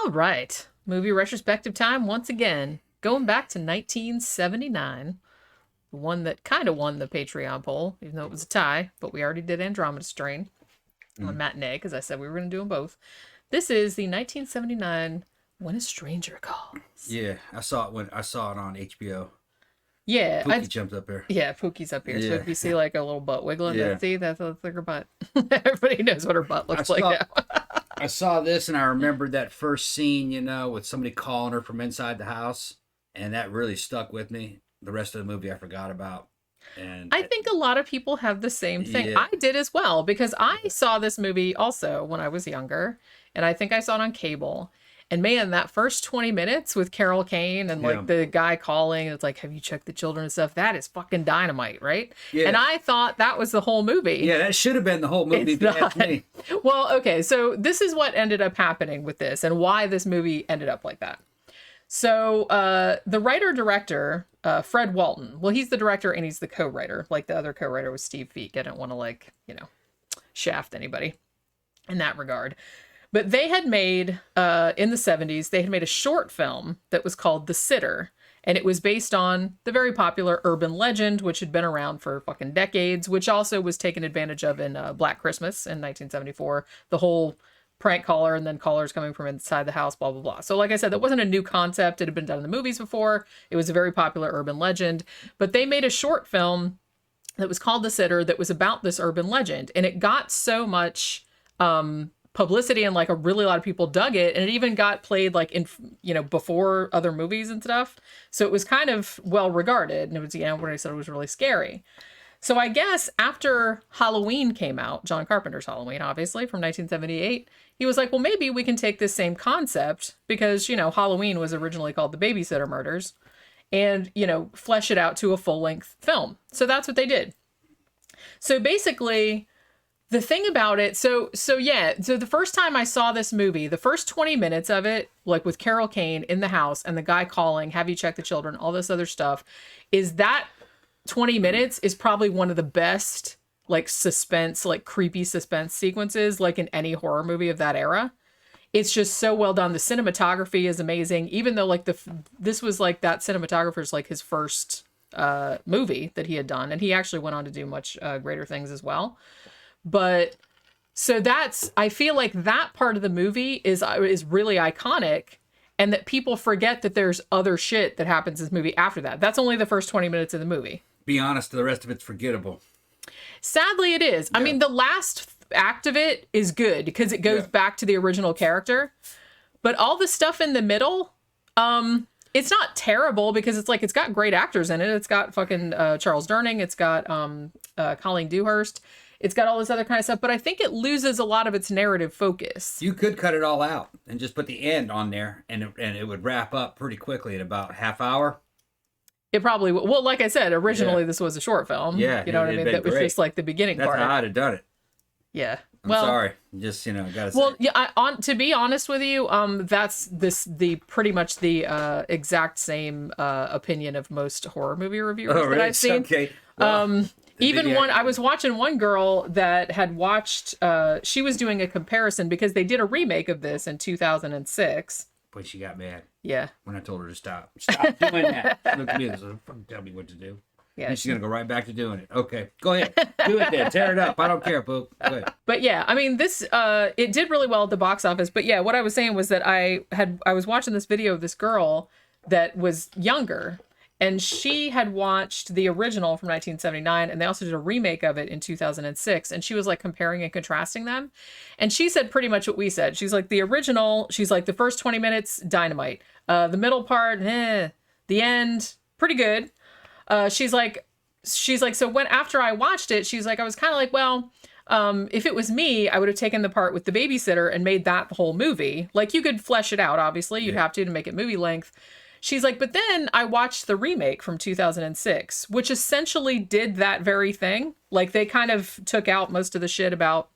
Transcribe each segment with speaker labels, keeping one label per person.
Speaker 1: All right. Movie retrospective time once again. Going back to 1979. The one that kind of won the Patreon poll, even though it was a tie. But we already did Andromeda Strain on Matinee, because I said we were going to do them both. This is the 1979 When a Stranger Calls.
Speaker 2: Yeah, I saw it on HBO.
Speaker 1: Yeah.
Speaker 2: Pookie jumped up there.
Speaker 1: Yeah, Pookie's up here.
Speaker 2: Yeah.
Speaker 1: So if you see like a little butt wiggling,
Speaker 2: Yeah.
Speaker 1: see, that's like her butt. Everybody knows what her butt looks like now.
Speaker 2: I saw this and I remembered that first scene, with somebody calling her from inside the house. And that really stuck with me. The rest of the movie I forgot about. And
Speaker 1: I think a lot of people have the same thing.
Speaker 2: Yeah.
Speaker 1: I did as well, because I saw this movie also when I was younger. And I think I saw it on cable. And man, that first 20 minutes with Carol Kane and like the guy calling, it's like, have you checked the children and stuff? That is fucking dynamite, right?
Speaker 2: Yeah.
Speaker 1: And I thought that was the whole movie.
Speaker 2: Yeah, that should have been the whole movie.
Speaker 1: It's not. Well, okay, so this is what ended up happening with this and why this movie ended up like that. So the writer-director, Fred Walton, well, he's the director and he's the co-writer. Like the other co-writer was Steve Feeky. I don't want to shaft anybody in that regard. But they had made, in the 70s, they had made a short film that was called The Sitter. And it was based on the very popular urban legend, which had been around for fucking decades, which also was taken advantage of in Black Christmas in 1974. The whole prank caller and then callers coming from inside the house, blah, blah, blah. So like I said, that wasn't a new concept. It had been done in the movies before. It was a very popular urban legend. But they made a short film that was called The Sitter that was about this urban legend. And it got so much publicity and like a really lot of people dug it, and it even got played like in before other movies and stuff, so it was kind of well regarded, and it was when I said it was really scary. So I guess after Halloween came out, John Carpenter's Halloween, obviously from 1978, he was like, well, maybe we can take this same concept, because Halloween was originally called The Babysitter Murders, and flesh it out to a full-length film. So that's what they did. So basically, the thing about it, so the first time I saw this movie, the first 20 minutes of it, like with Carol Kane in the house and the guy calling, have you checked the children, all this other stuff, is that 20 minutes is probably one of the best, like suspense, like creepy suspense sequences, like in any horror movie of that era. It's just so well done. The cinematography is amazing, even though like this was like that cinematographer's like his first movie that he had done. And he actually went on to do much greater things as well. But so I feel like that part of the movie is really iconic, and that people forget that there's other shit that happens in this movie after that. That's only the first 20 minutes of the movie.
Speaker 2: Be honest, the rest of it's forgettable.
Speaker 1: Sadly, it is. Yeah. I mean, the last act of it is good because it goes back to the original character. But all the stuff in the middle, it's not terrible because it's got great actors in it. It's got fucking Charles Durning. It's got Colleen Dewhurst. It's got all this other kind of stuff, but I think it loses a lot of its narrative focus.
Speaker 2: You could cut it all out and just put the end on there, and it would wrap up pretty quickly in about half hour.
Speaker 1: It probably would. Well, like I said, originally this was a short film.
Speaker 2: Yeah,
Speaker 1: you know what I mean? That was just like the beginning part.
Speaker 2: That's how I'd have done it.
Speaker 1: Yeah.
Speaker 2: I'm sorry. Just gotta say.
Speaker 1: Well, yeah. To be honest with you, that's pretty much the exact same opinion of most horror movie reviewers that I've seen.
Speaker 2: Okay. Well,
Speaker 1: I was watching one girl that had watched, she was doing a comparison because they did a remake of this in 2006.
Speaker 2: But she got mad.
Speaker 1: Yeah.
Speaker 2: When I told her to stop. Stop doing that. Look at me. Tell me what to do.
Speaker 1: Yeah.
Speaker 2: And she's going to go right back to doing it. Okay. Go ahead. Do it then. Tear it up. I don't care, boo. Go ahead.
Speaker 1: But yeah, I mean, this, it did really well at the box office. But yeah, what I was saying was that I was watching this video of this girl that was younger. And she had watched the original from 1979, and they also did a remake of it in 2006. And she was like comparing and contrasting them. And she said pretty much what we said. She's like, the original, she's like, the first 20 minutes, dynamite. The middle part, the end, pretty good. She's like, so after I watched it, she's like, I was kind of like, well, if it was me, I would have taken the part with the babysitter and made that the whole movie. Like, you could flesh it out, obviously. You'd have to make it movie length. She's like, but then I watched the remake from 2006, which essentially did that very thing. Like, they kind of took out most of the shit about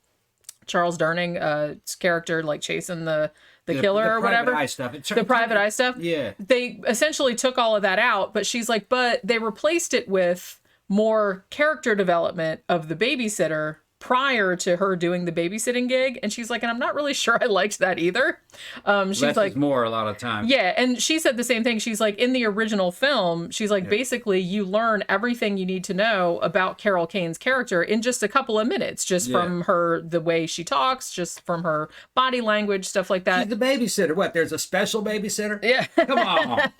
Speaker 1: Charles Durning's character, like chasing the killer or whatever. The private eye stuff.
Speaker 2: Yeah.
Speaker 1: They essentially took all of that out, but she's like, but they replaced it with more character development of the babysitter prior to her doing the babysitting gig, and she's like, and I'm not really sure I liked that either. She's
Speaker 2: Less
Speaker 1: like,
Speaker 2: is more a lot of times.
Speaker 1: yeah, and she said the same thing. She's like, in the original film, she's like, basically, you learn everything you need to know about Carol Kane's character in just a couple of minutes, just from her, the way she talks, just from her body language, stuff like that.
Speaker 2: She's the babysitter. What? There's a special babysitter?
Speaker 1: Yeah.
Speaker 2: Come on.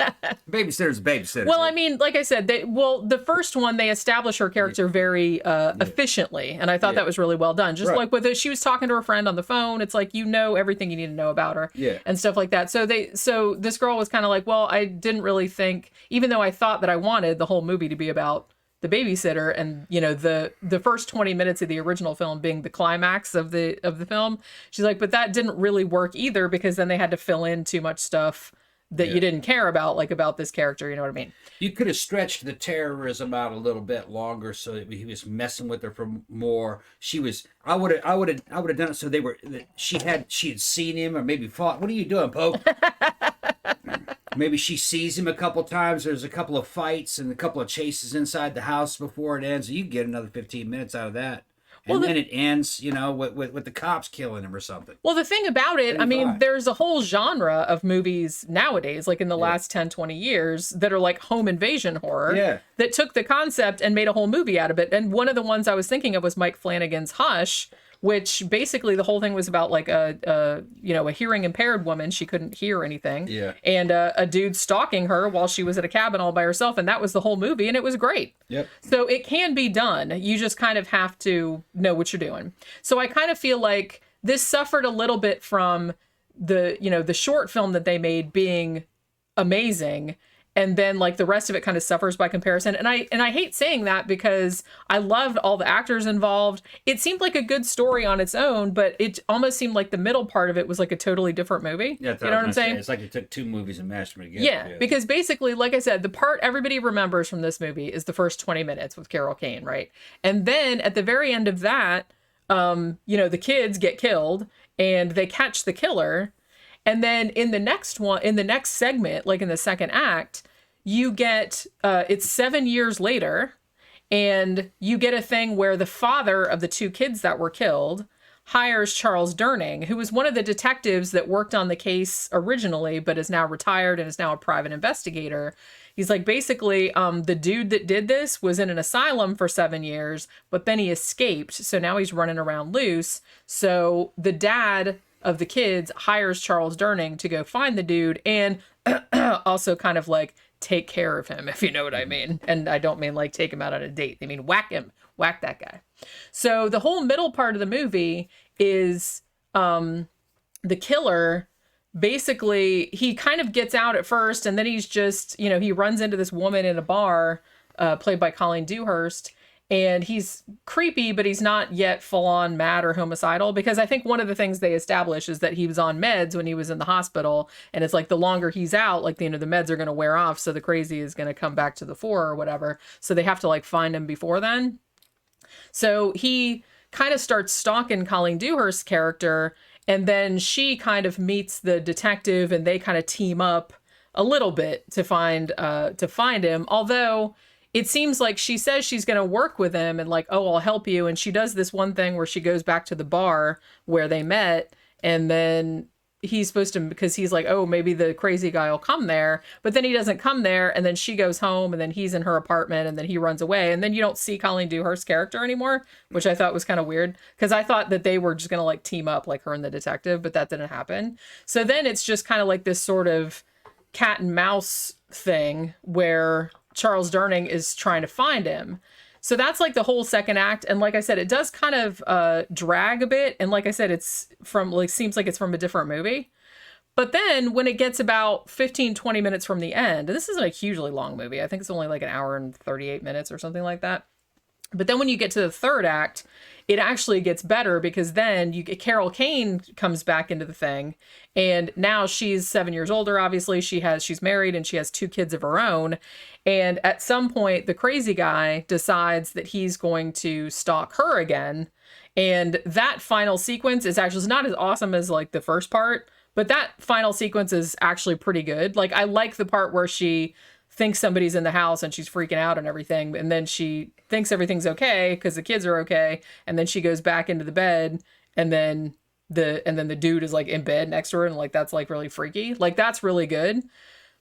Speaker 2: Babysitter's a babysitter.
Speaker 1: Well, I mean, like I said, the first one, they establish her character very efficiently, and I thought that was really well done. Just like with it, she was talking to her friend on the phone. It's like, you know everything you need to know about her, and stuff like that. So this girl was kind of like, well, I didn't really think, even though I thought that I wanted the whole movie to be about the babysitter, and you know, the first 20 minutes of the original film being the climax of the film. She's like, but that didn't really work either, because then they had to fill in too much stuff that you didn't care about, like about this character. You know what I mean?
Speaker 2: You could have stretched the terrorism out a little bit longer, so that he was messing with her for more. I would have done it so she had seen him, or maybe fought. What are you doing, Pope? Maybe she sees him a couple times. There's a couple of fights and a couple of chases inside the house before it ends. You can get another 15 minutes out of that. And then it ends, you know, with the cops killing him or something.
Speaker 1: Well, the thing about it, I mean, there's a whole genre of movies nowadays, like in the last 10, 20 years, that are like home invasion horror that took the concept and made a whole movie out of it. And one of the ones I was thinking of was Mike Flanagan's Hush, which basically the whole thing was about like a hearing impaired woman. She couldn't hear anything. Yeah. And a dude stalking her while she was at a cabin all by herself. And that was the whole movie. And it was great. Yep. So it can be done. You just kind of have to know what you're doing. So I kind of feel like this suffered a little bit from the short film that they made being amazing. And then like the rest of it kind of suffers by comparison. And I hate saying that, because I loved all the actors involved. It seemed like a good story on its own, but it almost seemed like the middle part of it was like a totally different movie. Yeah, you know what I'm saying?
Speaker 2: It's like it took two movies and mashed them together.
Speaker 1: Yeah, because basically, like I said, the part everybody remembers from this movie is the first 20 minutes with Carol Kane, right? And then at the very end of that, the kids get killed and they catch the killer. And then in the next segment, like in the second act, you get, it's 7 years later, and you get a thing where the father of the two kids that were killed hires Charles Durning, who was one of the detectives that worked on the case originally, but is now retired and is now a private investigator. He's like, basically, the dude that did this was in an asylum for 7 years, but then he escaped. So now he's running around loose. So the dad of the kids hires Charles Durning to go find the dude and also kind of like take care of him, if you know what I mean. And I don't mean like take him out on a date. I mean, whack that guy. So the whole middle part of the movie is the killer. Basically, he kind of gets out at first, and then he's just, he runs into this woman in a bar, played by Colleen Dewhurst. And he's creepy, but he's not yet full on mad or homicidal, because I think one of the things they establish is that he was on meds when he was in the hospital. And it's like the longer he's out, like, the meds are going to wear off. So the crazy is going to come back to the fore or whatever. So they have to like find him before then. So he kind of starts stalking Colleen Dewhurst's character. And then she kind of meets the detective, and they kind of team up a little bit to find him. Although it seems like she says she's going to work with him and like, oh, I'll help you. And she does this one thing where she goes back to the bar where they met, and then he's supposed to, because he's like, oh, maybe the crazy guy will come there, but then he doesn't come there. And then she goes home, and then he's in her apartment, and then he runs away. And then you don't see Colleen Dewhurst's character anymore, which I thought was kind of weird, because I thought that they were just going to like team up, like her and the detective, but that didn't happen. So then it's just kind of like this sort of cat and mouse thing where Charles Durning is trying to find him. So that's like the whole second act. And like I said, it does kind of drag a bit. And like I said, it's from like, seems like it's from a different movie. But then when it gets about 15, 20 minutes from the end, and this isn't a hugely long movie. I think it's only like an hour and 38 minutes or something like that. But then when you get to the third act, it actually gets better, because then you get Carol Kane comes back into the thing, and now she's 7 years older. Obviously, she's married, and she has two kids of her own. And at some point, the crazy guy decides that he's going to stalk her again. And that final sequence is actually not as awesome as like the first part, but that final sequence is actually pretty good. Like, I like the part where she thinks somebody's in the house and she's freaking out and everything. And then she thinks everything's okay because the kids are okay. And then she goes back into the bed, and then the dude is like in bed next to her, and like that's like really freaky. Like that's really good.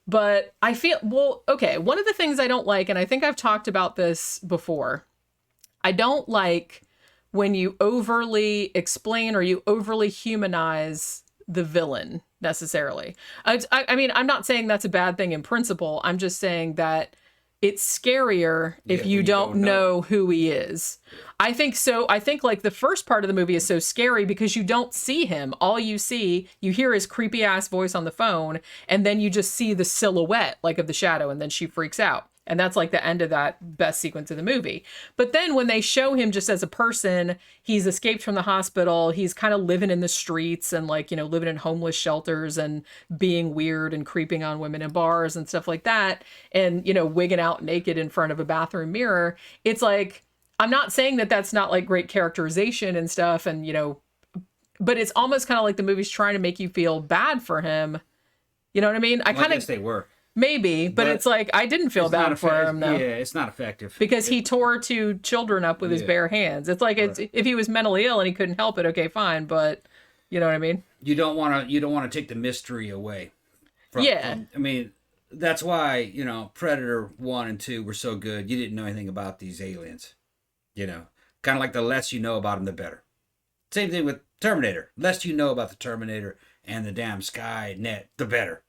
Speaker 1: But I feel, well, okay, one of the things I don't like, and I think I've talked about this before, I don't like when you overly explain or you overly humanize the villain necessarily. I mean, I'm not saying that's a bad thing in principle. I'm just saying that it's scarier if you don't know who he is. I think so. I think like the first part of the movie is so scary because you don't see him. All you see, you hear his creepy ass voice on the phone, and then you just see the silhouette like of the shadow, and then she freaks out. And that's like the end of that best sequence of the movie. But then when they show him just as a person, he's escaped from the hospital. He's kind of living in the streets and like, you know, living in homeless shelters and being weird and creeping on women in bars and stuff like that. And, you know, wigging out naked in front of a bathroom mirror. It's like, I'm not saying that that's not like great characterization and stuff. And, you know, but it's almost kind of like the movie's trying to make you feel bad for him. You know what I mean? I
Speaker 2: guess they were.
Speaker 1: Maybe, but it's like, I didn't feel bad for him, though.
Speaker 2: Yeah, it's not effective.
Speaker 1: Because he tore two children up with his bare hands. It's like, if he was mentally ill and he couldn't help it, okay, fine, but you know what I mean?
Speaker 2: You don't want to take the mystery away. I mean, that's why, you know, Predator 1 and 2 were so good. You didn't know anything about these aliens. You know, kind of like the less you know about them, the better. Same thing with Terminator. Less you know about the Terminator and the damn Skynet, the better.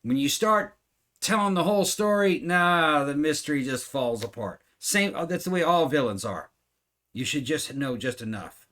Speaker 2: When you start telling the whole story, the mystery just falls apart. That's the way all villains are. You should just know just enough.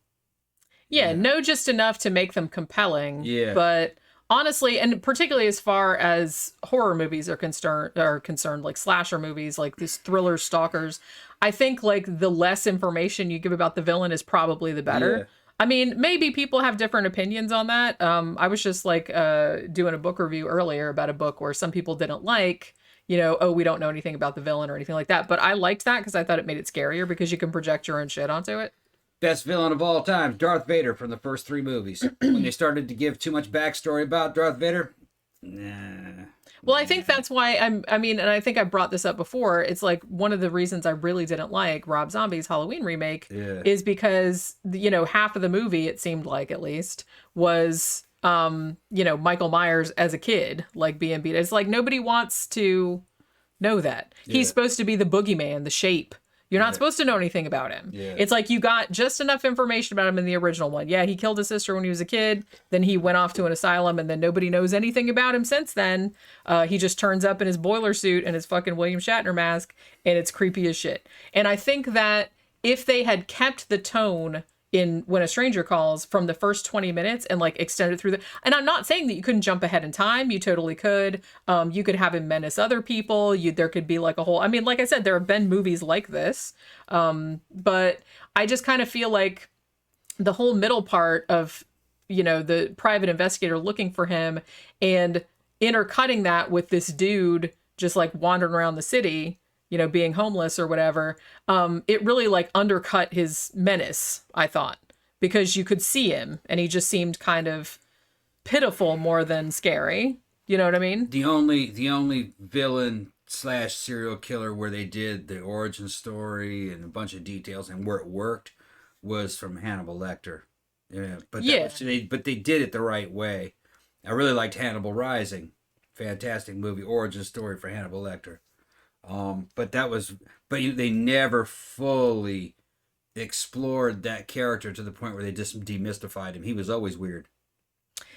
Speaker 1: Yeah, know just enough to make them compelling.
Speaker 2: Yeah.
Speaker 1: But honestly, and particularly as far as horror movies are concerned, like slasher movies, like these thriller stalkers, I think like the less information you give about the villain is probably the better. Yeah. I mean, maybe people have different opinions on that. I was just like doing a book review earlier about a book where some people didn't like, you know, oh, we don't know anything about the villain or anything like that. But I liked that because I thought it made it scarier because you can project your own shit onto it.
Speaker 2: Best villain of all time, Darth Vader from the first 3 movies. When they started to give too much backstory about Darth Vader,
Speaker 1: Well, I think that's why I mean, and I think I brought this up before. It's like one of the reasons I really didn't like Rob Zombie's Halloween remake is because, you know, half of the movie, it seemed like at least, was, you know, Michael Myers as a kid, like being beat. It's like nobody wants to know that. He's supposed to be the boogeyman, the shape. You're not supposed to know anything about him. Yeah. It's like you got just enough information about him in the original one. Yeah, he killed his sister when he was a kid. Then he went off to an asylum, and then nobody knows anything about him since then. He just turns up in his boiler suit and his fucking William Shatner mask, and it's creepy as shit. And I think that if they had kept the tone in When a Stranger Calls from the first 20 minutes and like extended through and I'm not saying that you couldn't jump ahead in time. You totally could. You could have him menace other people. There could be like a whole, I mean, like I said, there have been movies like this. But I just kind of feel like the whole middle part of, you know, the private investigator looking for him and intercutting that with this dude just like wandering around the city, you know, being homeless or whatever, it really like undercut his menace, I thought, because you could see him and he just seemed kind of pitiful more than scary. You know what I mean?
Speaker 2: The only villain / serial killer where they did the origin story and a bunch of details and where it worked was from Hannibal Lecter. Yeah, but they did it the right way. I really liked Hannibal Rising. Fantastic movie, origin story for Hannibal Lecter. But they never fully explored that character to the point where they just demystified him. He was always weird.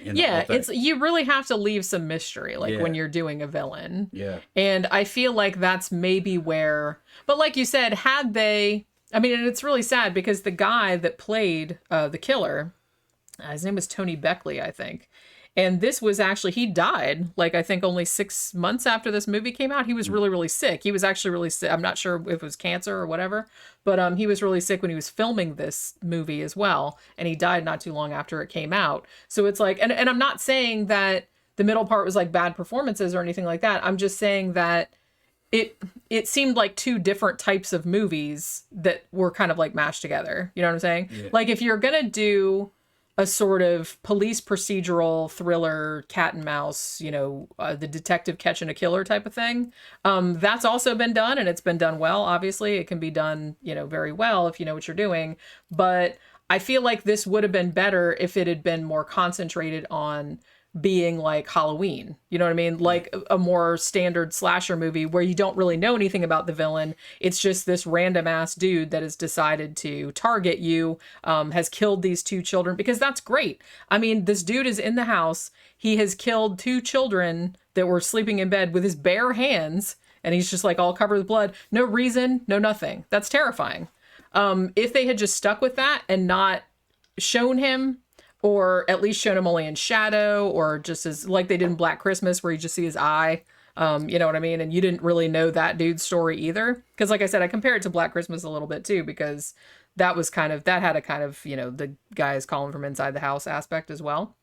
Speaker 1: Yeah, you really have to leave some mystery, like when you're doing a villain.
Speaker 2: Yeah.
Speaker 1: And I feel like that's maybe where, but like you said, had they, I mean, and it's really sad because the guy that played the killer, his name was Tony Beckley, I think. And this was actually, he died, like, I think only 6 months after this movie came out. He was really, really sick. He was actually really sick. I'm not sure if it was cancer or whatever, but he was really sick when he was filming this movie as well. And he died not too long after it came out. So it's like, and I'm not saying that the middle part was like bad performances or anything like that. I'm just saying that it seemed like 2 different types of movies that were kind of like mashed together. You know what I'm saying? Yeah. Like if you're going to do a sort of police procedural thriller, cat and mouse, the detective catching a killer type of thing. That's also been done, and it's been done well. Obviously, it can be done, very well if you know what you're doing. But I feel like this would have been better if it had been more concentrated on being like Halloween. You know what I mean? Like a more standard slasher movie where you don't really know anything about the villain. It's just this random ass dude that has decided to target you, has killed these two children, because that's great. I mean, this dude is in the house. He has killed two children that were sleeping in bed with his bare hands, and he's just like all covered with blood. No reason, no nothing. That's terrifying. If they had just stuck with that and not shown him, or at least shown him only in shadow, or just as like they did in Black Christmas where you just see his eye, you know what I mean? And you didn't really know that dude's story either. Because like I said, I compare it to Black Christmas a little bit too, because that had a kind of, the guys calling from inside the house aspect as well.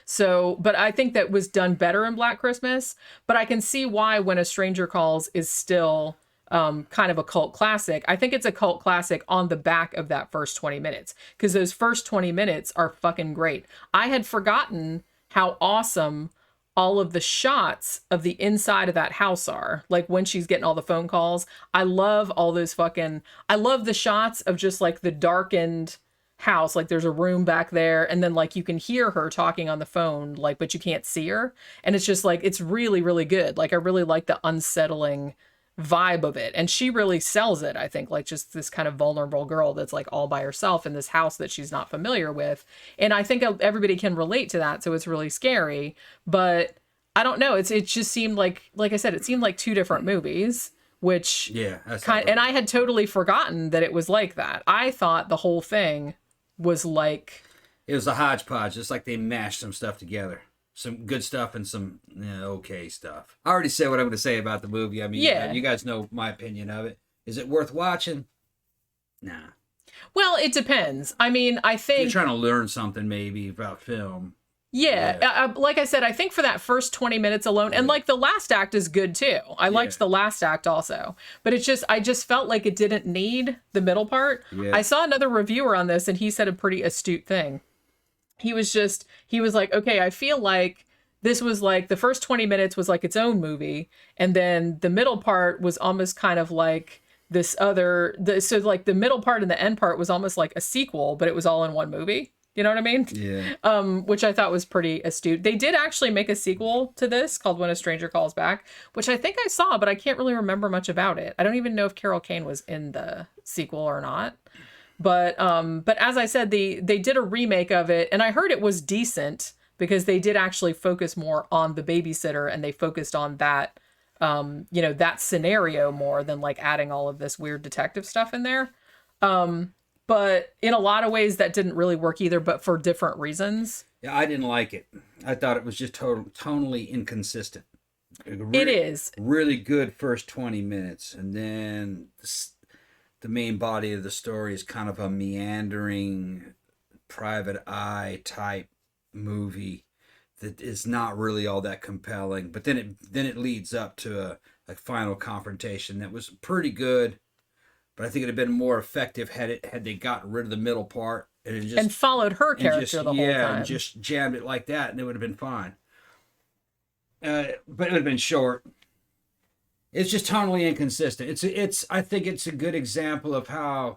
Speaker 1: So, but I think that was done better in Black Christmas, but I can see why When a Stranger Calls is still kind of a cult classic. I think it's a cult classic on the back of that first 20 minutes, because those first 20 minutes are fucking great. I had forgotten how awesome all of the shots of the inside of that house are. Like when she's getting all the phone calls. I love the shots of just like the darkened house. Like there's a room back there, and then like you can hear her talking on the phone, like, but you can't see her. And it's just like, it's really, really good. Like I really like the unsettling vibe of it, and she really sells it. I think like just this kind of vulnerable girl that's like all by herself in this house that she's not familiar with, and I think everybody can relate to that, so it's really scary. But I don't know, it just seemed like I said, it seemed like two different movies, which and I had totally forgotten that it was like that. I thought the whole thing was like,
Speaker 2: it was a hodgepodge, just like they mashed some stuff together. Some good stuff and some okay stuff. I already said what I'm going to say about the movie. I mean,
Speaker 1: yeah.
Speaker 2: You guys know my opinion of it. Is it worth watching? Nah.
Speaker 1: Well, it depends. I mean, I think...
Speaker 2: You're trying to learn something maybe about film.
Speaker 1: Yeah. Like I said, I think for that first 20 minutes alone, and like the last act is good too. I liked the last act also. But it's just, I just felt like it didn't need the middle part. Yeah. I saw another reviewer on this, and he said a pretty astute thing. He was like, okay, I feel like this was like the first 20 minutes was like its own movie. And then the middle part was almost kind of like this so like the middle part and the end part was almost like a sequel, but it was all in one movie. You know what I mean?
Speaker 2: Yeah.
Speaker 1: Which I thought was pretty astute. They did actually make a sequel to this called When a Stranger Calls Back, which I think I saw, but I can't really remember much about it. I don't even know if Carol Kane was in the sequel or not. But as I said, they did a remake of it, and I heard it was decent because they did actually focus more on the babysitter, and they focused on that, that scenario more than like adding all of this weird detective stuff in there. But in a lot of ways that didn't really work either, but for different reasons.
Speaker 2: Yeah, I didn't like it. I thought it was just tonally inconsistent.
Speaker 1: It is.
Speaker 2: Really good first 20 minutes, and then the main body of the story is kind of a meandering, private eye type movie that is not really all that compelling. But then it leads up to a final confrontation that was pretty good. But I think it'd have been more effective had they gotten rid of the middle part and
Speaker 1: followed her character the whole time.
Speaker 2: Yeah, and just jammed it like that, and it would have been fine. But it would have been short. It's just tonally inconsistent. I think it's a good example of how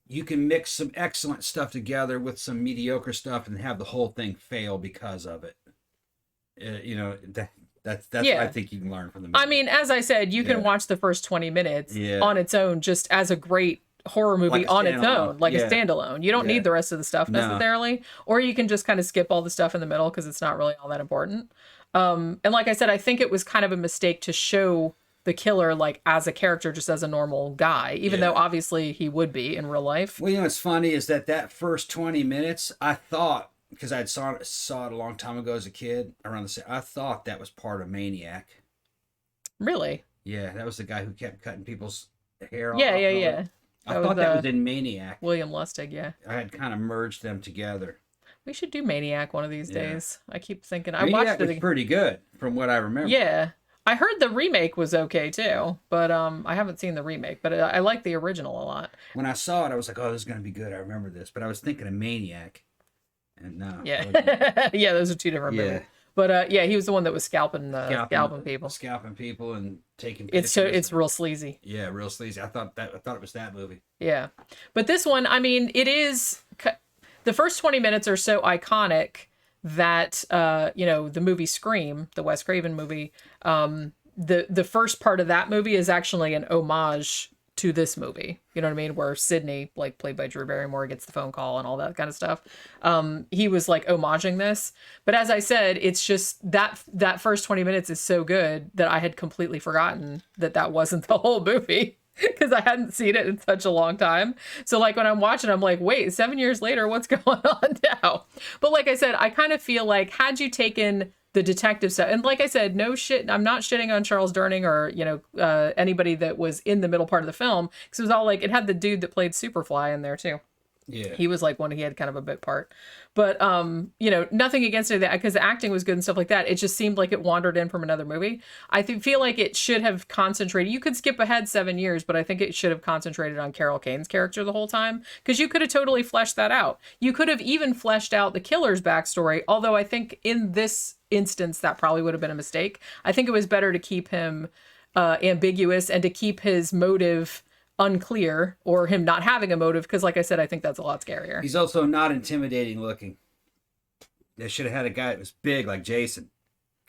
Speaker 2: you can mix some excellent stuff together with some mediocre stuff and have the whole thing fail because of it. That's what I think you can learn from the movie.
Speaker 1: I mean, as I said, you can watch the first 20 minutes on its own, just as a great horror movie on its own, like a standalone. You don't need the rest of the stuff necessarily, or you can just kind of skip all the stuff in the middle because it's not really all that important. And like I said, I think it was kind of a mistake to show the killer like as a character, just as a normal guy, even though obviously he would be in real life.
Speaker 2: Well, what's funny is that first 20 minutes, I thought, because I saw it a long time ago as a kid, I thought that was part of Maniac.
Speaker 1: Really?
Speaker 2: Yeah, that was the guy who kept cutting people's hair off.
Speaker 1: Yeah.
Speaker 2: I thought that was in Maniac.
Speaker 1: William Lustig, yeah.
Speaker 2: I had kind of merged them together.
Speaker 1: We should do Maniac one of these days. I keep thinking.
Speaker 2: Maniac
Speaker 1: I watched it.
Speaker 2: Was pretty good, from what I remember.
Speaker 1: Yeah. I heard the remake was okay too, but I haven't seen the remake, but I like the original a lot.
Speaker 2: When I saw it, I was like, oh, this is going to be good. I remember this. But I was thinking of Maniac. And no.
Speaker 1: Yeah. Yeah, those are two different movies. But he was the one that was scalping people.
Speaker 2: Scalping people and taking pictures.
Speaker 1: It's real sleazy.
Speaker 2: Yeah, real sleazy. I thought it was that movie.
Speaker 1: Yeah. But this one, I mean, it is the first 20 minutes are so iconic that the movie Scream, the Wes Craven movie, the first part of that movie is actually an homage to this movie. You know what I mean? Where Sydney, like played by Drew Barrymore, gets the phone call and all that kind of stuff. He was like homaging this. But as I said, it's just that first 20 minutes is so good that I had completely forgotten that wasn't the whole movie. Because I hadn't seen it in such a long time. So like when I'm watching, I'm like, wait, 7 years later, what's going on now? But like I said, I kind of feel like had you taken the detective stuff, and like I said, no shit, I'm not shitting on Charles Durning or, anybody that was in the middle part of the film. Because it was all like, it had the dude that played Superfly in there too.
Speaker 2: Yeah.
Speaker 1: He was like he had kind of a bit part. But, nothing against it because the acting was good and stuff like that. It just seemed like it wandered in from another movie. I feel like it should have concentrated. You could skip ahead 7 years, but I think it should have concentrated on Carol Kane's character the whole time because you could have totally fleshed that out. You could have even fleshed out the killer's backstory, although I think in this instance that probably would have been a mistake. I think it was better to keep him ambiguous and to keep his motive unclear or him not having a motive because like I said, I think that's a lot scarier.
Speaker 2: He's also not intimidating looking. They should have had a guy that was big like Jason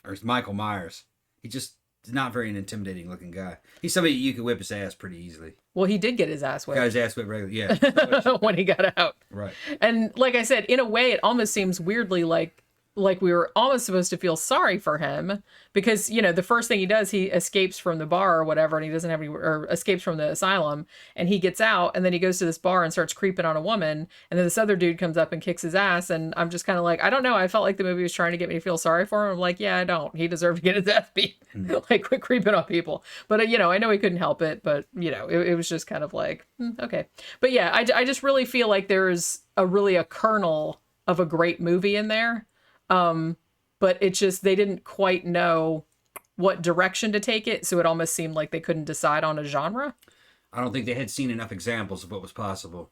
Speaker 2: or Michael Myers. He just is not very an intimidating looking guy. He's somebody you could whip his ass pretty easily.
Speaker 1: Well, he did get his ass whipped.
Speaker 2: Got his ass whipped regularly, yeah.
Speaker 1: When he got out.
Speaker 2: Right.
Speaker 1: And like I said, in a way it almost seems weirdly like we were almost supposed to feel sorry for him because, the first thing he does, he escapes from the bar or whatever, and he doesn't have any, or escapes from the asylum, and he gets out, and then he goes to this bar and starts creeping on a woman, and then this other dude comes up and kicks his ass, and I'm just kind of like, I don't know, I felt like the movie was trying to get me to feel sorry for him. I'm like, yeah, I don't. He deserved to get his ass beat. Like, quit creeping on people. But, I know he couldn't help it, but, it was just kind of like, okay. But yeah, I just really feel like there's a kernel of a great movie in there. But it just, they didn't quite know what direction to take it. So it almost seemed like they couldn't decide on a genre.
Speaker 2: I don't think they had seen enough examples of what was possible.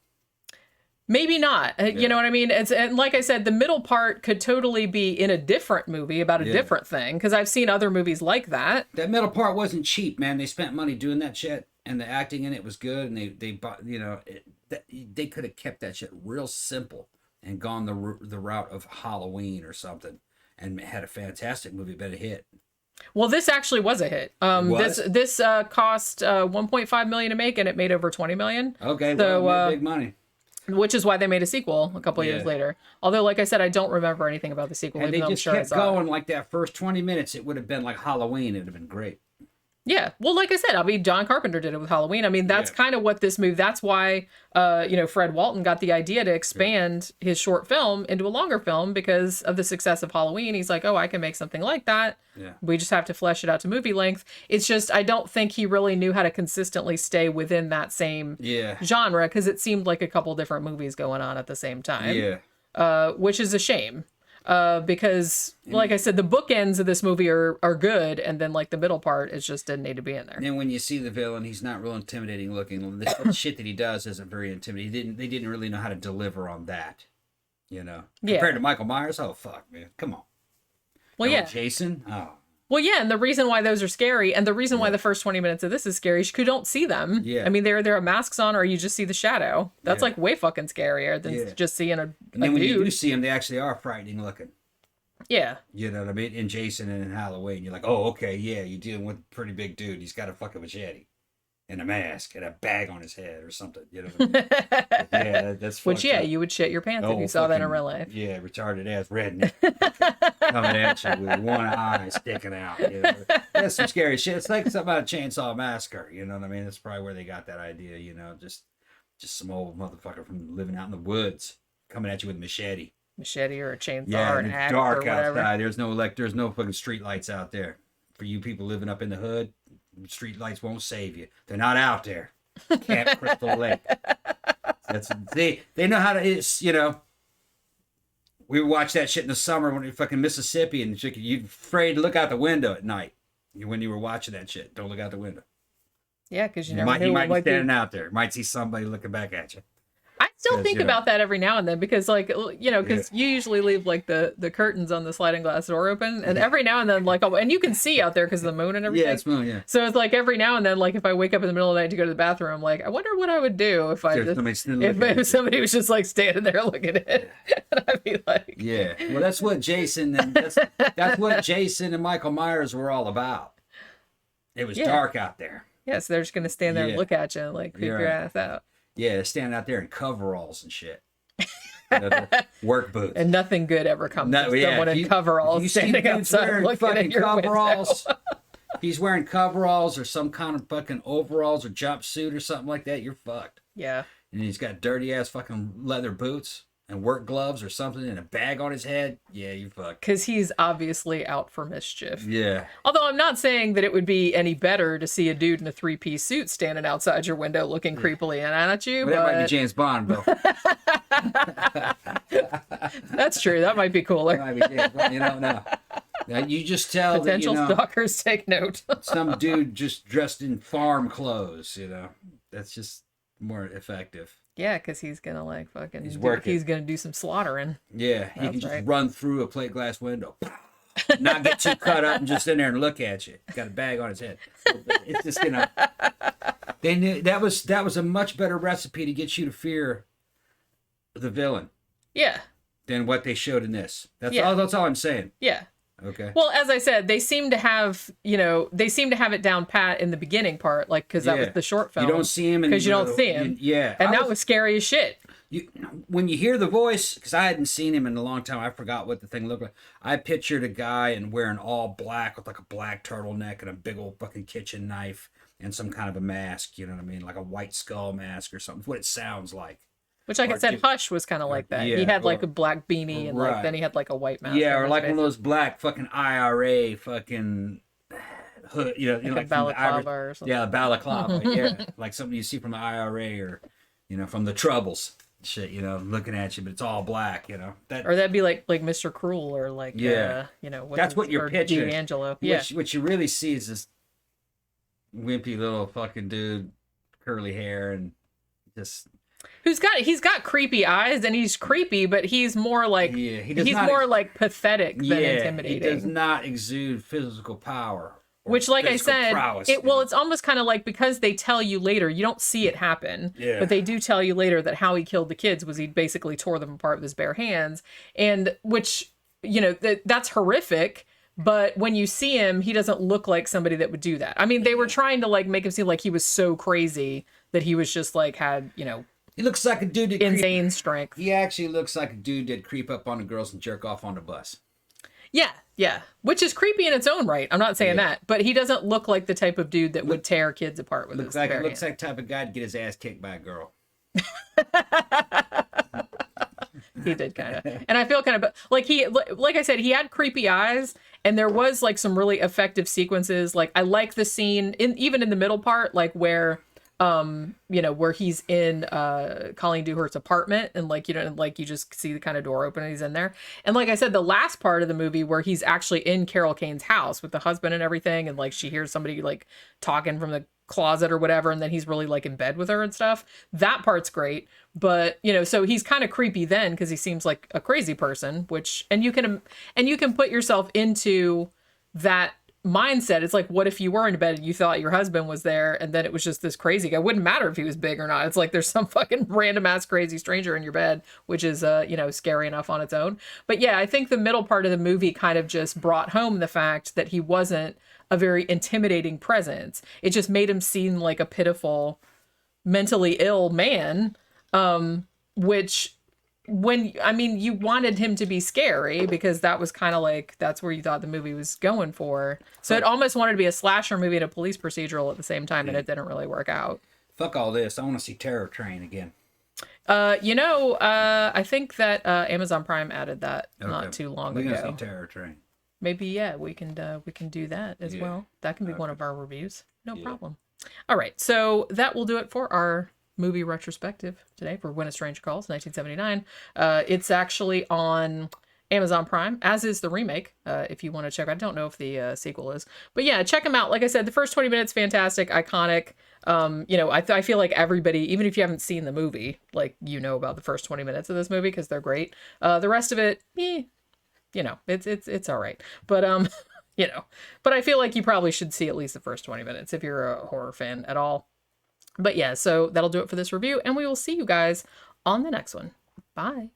Speaker 1: Maybe not. Yeah. You know what I mean? And like I said, the middle part could totally be in a different movie about a different thing. Cause I've seen other movies like that.
Speaker 2: That middle part wasn't cheap, man. They spent money doing that shit and the acting in it was good. And they bought, they could have kept that shit real simple and gone the route of Halloween or something, and had a fantastic movie, but a hit.
Speaker 1: Well, this actually was a hit. This cost $1.5 million to make, and it made over $20 million.
Speaker 2: Okay, so big money.
Speaker 1: Which is why they made a sequel a couple of years later. Although, like I said, I don't remember anything about the sequel.
Speaker 2: And they just kept going like that first 20 minutes. It would have been like Halloween. It would have been great.
Speaker 1: Yeah. Well, like I said, John Carpenter did it with Halloween. I mean, that's kind of what this movie, that's why, Fred Walton got the idea to expand his short film into a longer film because of the success of Halloween. He's like, oh, I can make something like that. Yeah. We just have to flesh it out to movie length. It's just, I don't think he really knew how to consistently stay within that same genre because it seemed like a couple different movies going on at the same time. Yeah. Which is a shame. Because, like I said, the bookends of this movie are good, and then like the middle part, it just didn't need to be in there.
Speaker 2: And then when you see the villain, he's not real intimidating looking. The shit that he does isn't very intimidating. They didn't really know how to deliver on that, Compared to Michael Myers, oh fuck, man, come on.
Speaker 1: Well,
Speaker 2: Jason, oh.
Speaker 1: Well, yeah, and the reason why those are scary, and the reason why the first 20 minutes of this is scary is you don't see them. Yeah. I mean, there are masks on, or you just see the shadow. That's like way fucking scarier than just seeing a
Speaker 2: And then
Speaker 1: when
Speaker 2: you do see them, they actually are frightening looking.
Speaker 1: Yeah.
Speaker 2: You know what I mean? In Jason and in Halloween, you're like, oh, okay, yeah, you're dealing with a pretty big dude. He's got a fucking machete and a mask and a bag on his head or something. You know what I mean? Yeah, that's
Speaker 1: Which, you would shit your pants if you saw that in real life.
Speaker 2: Yeah, retarded ass redneck coming at you with one eye sticking out. That's some scary shit. It's like something out of Chainsaw Massacre. You know what I mean? That's probably where they got that idea. Just some old motherfucker from living out in the woods coming at you with a machete.
Speaker 1: Machete or a chainsaw or an axe
Speaker 2: dark
Speaker 1: or whatever.
Speaker 2: Outside. There's no fucking street lights out there. For you people living up in the hood, street lights won't save you. They're not out there. Camp Crystal Lake. They know how to. It's We watch that shit in the summer when you're fucking Mississippi and you're afraid to look out the window at night when you were watching that shit. Don't look out the window.
Speaker 1: Yeah, because you
Speaker 2: might be standing out there. Might see somebody looking back at you.
Speaker 1: I still
Speaker 2: 'Cause,
Speaker 1: think
Speaker 2: you know.
Speaker 1: about that every now and then because, like, you know, because you usually leave like the curtains on the sliding glass door open, and every now and then, like, and you can see out there because of the moon and everything.
Speaker 2: Yeah, it's moon. Yeah.
Speaker 1: So it's like every now and then, like, if I wake up in the middle of the night to go to the bathroom, I'm like, I wonder what I would do if if somebody was just like standing there looking at it, and I'd be like,
Speaker 2: yeah. Well, that's what Jason and that's what Jason and Michael Myers were all about. It was dark out there.
Speaker 1: Yeah, so they're just gonna stand there and look at you and like creep your ass out.
Speaker 2: Yeah, they're standing out there in coveralls and shit. Work boots.
Speaker 1: And nothing good ever comes from someone in coveralls standing outside looking at your coveralls.
Speaker 2: If he's wearing coveralls or some kind of fucking overalls or jumpsuit or something like that, you're fucked.
Speaker 1: Yeah.
Speaker 2: And he's got dirty ass fucking leather boots and work gloves or something and a bag on his head. Yeah, you're fucked.
Speaker 1: Because he's obviously out for mischief.
Speaker 2: Yeah.
Speaker 1: Although I'm not saying that it would be any better to see a dude in a 3-piece suit standing outside your window looking creepily at you.
Speaker 2: But that might be James Bond, though.
Speaker 1: That's true. That might be cooler.
Speaker 2: That might be James Bond. You don't know. Now, you just tell
Speaker 1: Potential stalkers take note.
Speaker 2: some dude just dressed in farm clothes, That's just more effective.
Speaker 1: Yeah, because he's gonna like fucking.
Speaker 2: He's
Speaker 1: gonna do some slaughting.
Speaker 2: Yeah, he can just run through a plate glass window, not get too cut up, and just sit there and look at you. Got a bag on his head. It's just They knew that was a much better recipe to get you to fear the villain.
Speaker 1: Yeah.
Speaker 2: Than what they showed in this. That's all I'm saying.
Speaker 1: Yeah.
Speaker 2: Okay.
Speaker 1: Well, as I said, they seem to have, it down pat in the beginning part, like, because that was the short film.
Speaker 2: You don't see him.
Speaker 1: Because you don't see him. And that was scary as shit.
Speaker 2: When you hear the voice, because I hadn't seen him in a long time, I forgot what the thing looked like. I pictured a guy and wearing all black with like a black turtleneck and a big old fucking kitchen knife and some kind of a mask, you know what I mean? Like a white skull mask or something. It's what it sounds like.
Speaker 1: Which, like I said, Hush was kind of like that. He had like a black beanie and like then he had like a white mask.
Speaker 2: Yeah, or like one of those black fucking IRA fucking hood, like a
Speaker 1: balaclava or something.
Speaker 2: Yeah, a balaclava. Yeah, like something you see from the IRA or from the Troubles. Shit, looking at you, but it's all black. Or
Speaker 1: that'd be like Mr. Cruel or like
Speaker 2: that's what you're picturing.
Speaker 1: D'Angelo.
Speaker 2: What you really see is this wimpy little fucking dude, curly hair, and just.
Speaker 1: He's got creepy eyes and he's creepy, but he's more like he's more like pathetic than intimidating.
Speaker 2: He does not exude physical power.
Speaker 1: Which, like I said, it's almost kind of like because they tell you later, you don't see it happen, but they do tell you later that how he killed the kids was he basically tore them apart with his bare hands, and which that's horrific. But when you see him, he doesn't look like somebody that would do that. I mean, they were trying to like make him seem like he was so crazy that he was just like had
Speaker 2: He looks like a dude that
Speaker 1: insane strength.
Speaker 2: He actually looks like a dude that'd creep up on the girls and jerk off on the bus.
Speaker 1: Yeah. Which is creepy in its own right. I'm not saying that. But he doesn't look like the type of dude that would tear kids apart with his bare hands.
Speaker 2: Looks like the type of guy to get his ass kicked by a girl.
Speaker 1: He did kind of. And I feel kind of like I said, he had creepy eyes and there was like some really effective sequences. Like I like the scene even in the middle part, like where where he's in Colleen Dewhart's apartment and you just see the kind of door open and he's in there. And like I said, the last part of the movie where he's actually in Carol Kane's house with the husband and everything, and like she hears somebody like talking from the closet or whatever, and then he's really like in bed with her and stuff. That part's great. But so he's kind of creepy then because he seems like a crazy person, and you can put yourself into that mindset. It's like, what if you were in bed and you thought your husband was there and then it was just this crazy guy? It wouldn't matter if he was big or not. It's like there's some fucking random ass crazy stranger in your bed, which is scary enough on its own. But yeah, I think the middle part of the movie kind of just brought home the fact that he wasn't a very intimidating presence. It just made him seem like a pitiful, mentally ill man, which you wanted him to be scary because that was kind of like, that's where you thought the movie was going for. So it almost wanted to be a slasher movie and a police procedural at the same time, and it didn't really work out.
Speaker 2: Fuck all this. I want to see Terror Train again.
Speaker 1: I think that Amazon Prime added that not too long ago.
Speaker 2: We're going to see Terror Train.
Speaker 1: Maybe, we can do that as well. That can be one of our reviews. No problem. All right, so that will do it for our movie retrospective today for When a Stranger Calls, 1979. It's actually on Amazon Prime, as is the remake, if you want to check. I don't know if the sequel is. But yeah, check them out. Like I said, the first 20 minutes, fantastic, iconic. I feel like everybody, even if you haven't seen the movie, like, about the first 20 minutes of this movie because they're great. The rest of it, it's all right. But, but I feel like you probably should see at least the first 20 minutes if you're a horror fan at all. But yeah, so that'll do it for this review, and we will see you guys on the next one. Bye.